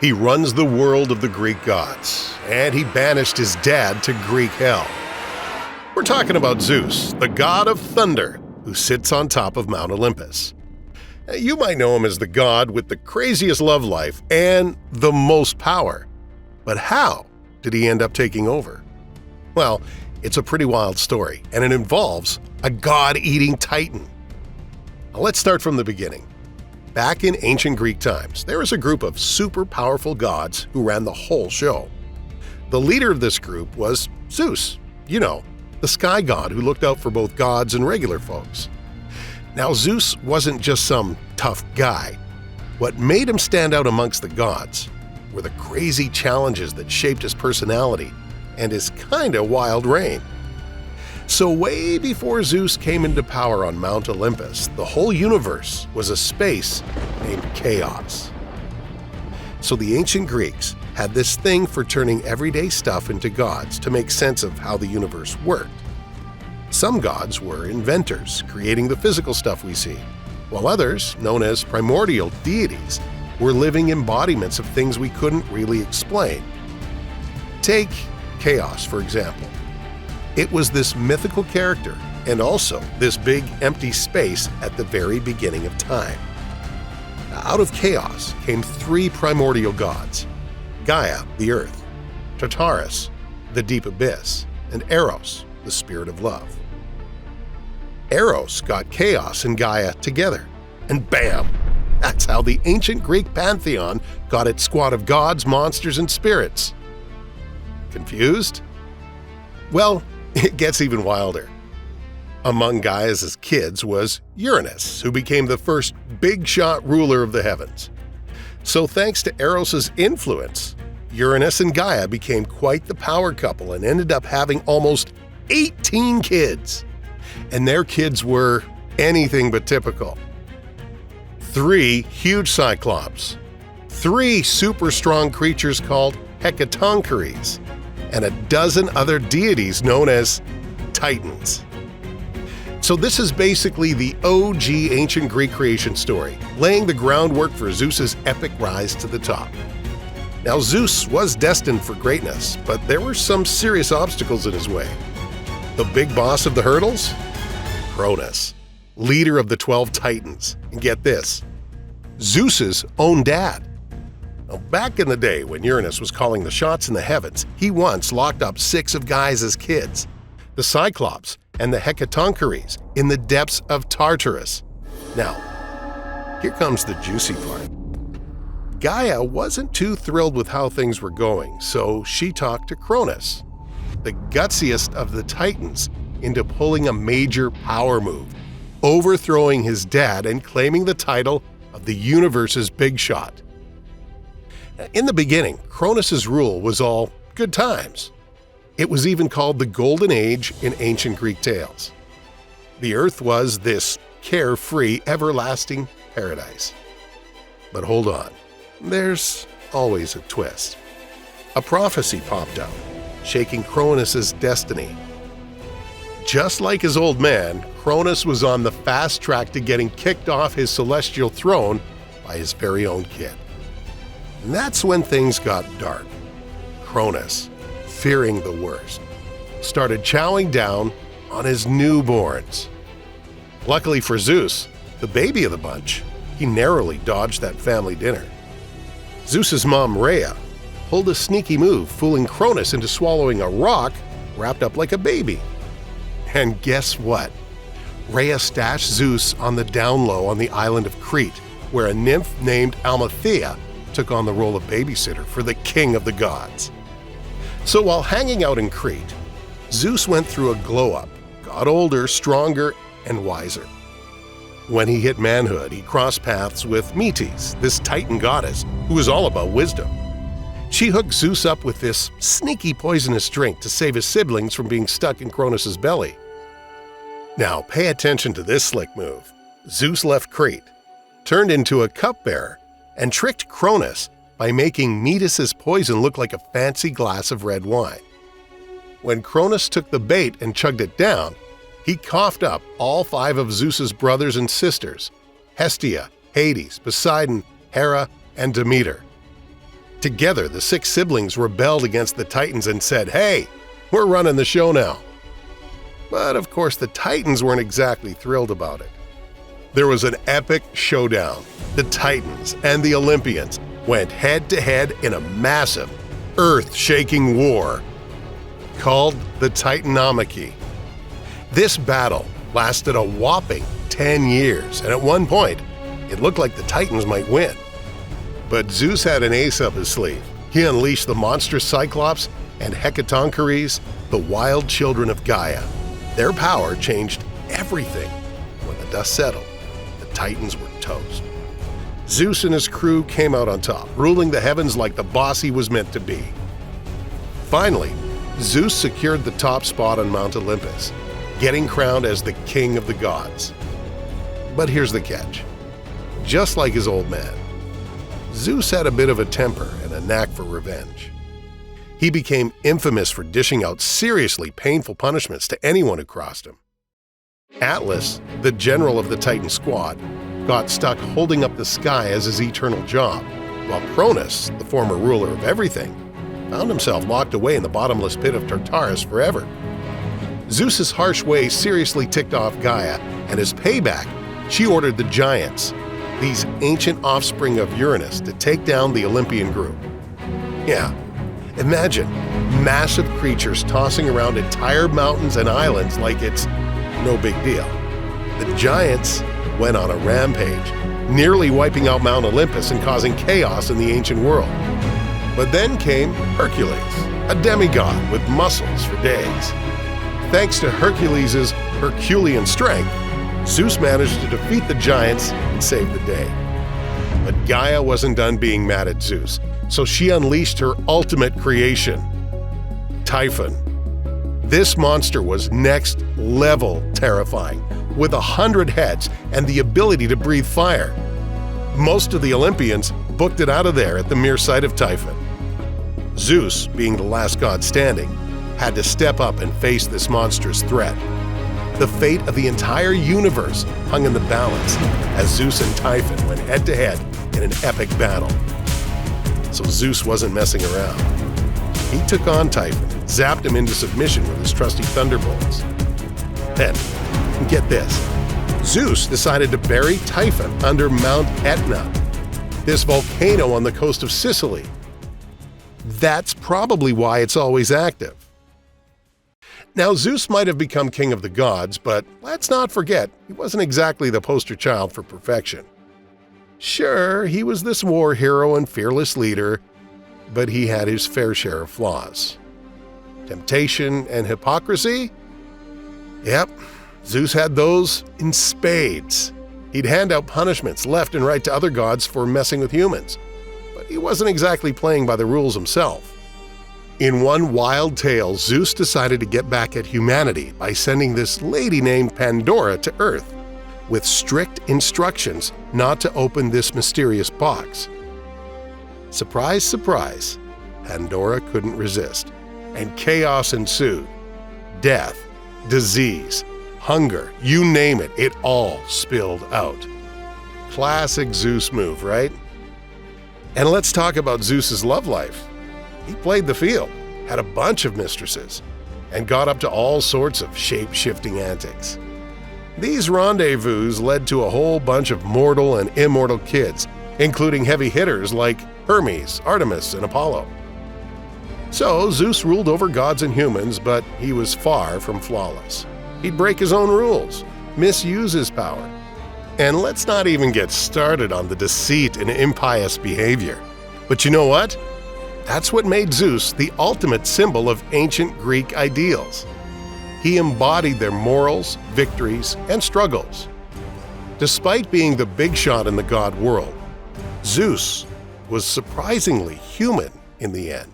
He runs the world of the Greek gods, and he banished his dad to Greek hell. We're talking about Zeus, the god of thunder, who sits on top of Mount Olympus. You might know him as the god with the craziest love life and the most power. But how did he end up taking over? Well, it's a pretty wild story, and it involves a god-eating titan. Now, let's start from the beginning. Back in ancient Greek times, there was a group of super powerful gods who ran the whole show. The leader of this group was Zeus, the sky god who looked out for both gods and regular folks. Now, Zeus wasn't just some tough guy. What made him stand out amongst the gods were the crazy challenges that shaped his personality and his kinda wild reign. So way before Zeus came into power on Mount Olympus, the whole universe was a space named chaos. So the ancient Greeks had this thing for turning everyday stuff into gods to make sense of how the universe worked. Some gods were inventors, creating the physical stuff we see, while others, known as primordial deities, were living embodiments of things we couldn't really explain. Take chaos, for example. It was this mythical character and also this big empty space at the very beginning of time. Out of chaos came three primordial gods: Gaia, the earth; Tartarus, the deep abyss; and Eros, the spirit of love. Eros got chaos and Gaia together, and bam! That's how the ancient Greek pantheon got its squad of gods, monsters, and spirits. Confused? Well, it gets even wilder. Among Gaia's kids was Uranus, who became the first big-shot ruler of the heavens. So thanks to Eros' influence, Uranus and Gaia became quite the power couple and ended up having almost 18 kids. And their kids were anything but typical. 3 huge cyclops, 3 super strong creatures called hecatoncheires, and a dozen other deities known as titans. So this is basically the OG ancient Greek creation story, laying the groundwork for Zeus's epic rise to the top. Now, Zeus was destined for greatness, but there were some serious obstacles in his way. The big boss of the hurdles? Cronus, leader of the 12 titans. And get this, Zeus's own dad. Now, back in the day when Uranus was calling the shots in the heavens, he once locked up 6 of Gaia's kids, the Cyclops and the Hecatoncheires, in the depths of Tartarus. Now, here comes the juicy part. Gaia wasn't too thrilled with how things were going, so she talked to Cronus, the gutsiest of the Titans, into pulling a major power move, overthrowing his dad and claiming the title of the universe's big shot. In the beginning, Cronus' rule was all good times. It was even called the Golden Age in ancient Greek tales. The Earth was this carefree, everlasting paradise. But hold on, there's always a twist. A prophecy popped out, shaking Cronus' destiny. Just like his old man, Cronus was on the fast track to getting kicked off his celestial throne by his very own kid. And that's when things got dark. Cronus, fearing the worst, started chowing down on his newborns. Luckily for Zeus, the baby of the bunch, he narrowly dodged that family dinner. Zeus's mom, Rhea, pulled a sneaky move, fooling Cronus into swallowing a rock wrapped up like a baby. And guess what? Rhea stashed Zeus on the down low on the island of Crete, where a nymph named Amalthea took on the role of babysitter for the king of the gods. So while hanging out in Crete, Zeus went through a glow-up, got older, stronger, and wiser. When he hit manhood, he crossed paths with Metis, this Titan goddess, who was all about wisdom. She hooked Zeus up with this sneaky poisonous drink to save his siblings from being stuck in Cronus' belly. Now, pay attention to this slick move. Zeus left Crete, turned into a cupbearer, and tricked Cronus by making Metis' poison look like a fancy glass of red wine. When Cronus took the bait and chugged it down, he coughed up all 5 of Zeus's brothers and sisters: Hestia, Hades, Poseidon, Hera, and Demeter. Together, the 6 siblings rebelled against the Titans and said, "Hey, we're running the show now." But of course, the Titans weren't exactly thrilled about it. There was an epic showdown. The Titans and the Olympians went head-to-head in a massive, earth-shaking war called the Titanomachy. This battle lasted a whopping 10 years, and at one point, it looked like the Titans might win. But Zeus had an ace up his sleeve. He unleashed the monstrous Cyclops and Hecatoncheires, the wild children of Gaia. Their power changed everything. When the dust settled, the Titans were toast. Zeus and his crew came out on top, ruling the heavens like the boss he was meant to be. Finally, Zeus secured the top spot on Mount Olympus, getting crowned as the king of the gods. But here's the catch. Just like his old man, Zeus had a bit of a temper and a knack for revenge. He became infamous for dishing out seriously painful punishments to anyone who crossed him. Atlas, the general of the Titan squad, got stuck holding up the sky as his eternal job, while Cronus, the former ruler of everything, found himself locked away in the bottomless pit of Tartarus forever. Zeus's harsh ways seriously ticked off Gaia, and as payback, she ordered the Giants, these ancient offspring of Uranus, to take down the Olympian group. Yeah, imagine massive creatures tossing around entire mountains and islands like it's no big deal. The Giants went on a rampage, nearly wiping out Mount Olympus and causing chaos in the ancient world. But then came Hercules, a demigod with muscles for days. Thanks to Hercules' Herculean strength, Zeus managed to defeat the Giants and save the day. But Gaia wasn't done being mad at Zeus, so she unleashed her ultimate creation, Typhon. This monster was next-level terrifying, with 100 heads and the ability to breathe fire. Most of the Olympians booked it out of there at the mere sight of Typhon. Zeus, being the last god standing, had to step up and face this monstrous threat. The fate of the entire universe hung in the balance as Zeus and Typhon went head-to-head in an epic battle. So Zeus wasn't messing around. He took on Typhon, zapped him into submission with his trusty thunderbolts. Then, get this, Zeus decided to bury Typhon under Mount Etna, this volcano on the coast of Sicily. That's probably why it's always active. Now, Zeus might have become king of the gods, but let's not forget, he wasn't exactly the poster child for perfection. Sure, he was this war hero and fearless leader, but he had his fair share of flaws. Temptation and hypocrisy? Yep, Zeus had those in spades. He'd hand out punishments left and right to other gods for messing with humans, but he wasn't exactly playing by the rules himself. In one wild tale, Zeus decided to get back at humanity by sending this lady named Pandora to Earth, with strict instructions not to open this mysterious box. Surprise, surprise, Pandora couldn't resist, and chaos ensued. Death, disease, hunger, you name it, it all spilled out. Classic Zeus move, right? And let's talk about Zeus's love life. He played the field, had a bunch of mistresses, and got up to all sorts of shape-shifting antics. These rendezvous led to a whole bunch of mortal and immortal kids, including heavy hitters like Hermes, Artemis, and Apollo. So Zeus ruled over gods and humans, but he was far from flawless. He'd break his own rules, misuse his power. And let's not even get started on the deceit and impious behavior. But you know what? That's what made Zeus the ultimate symbol of ancient Greek ideals. He embodied their morals, victories, and struggles. Despite being the big shot in the god world, Zeus was surprisingly human in the end.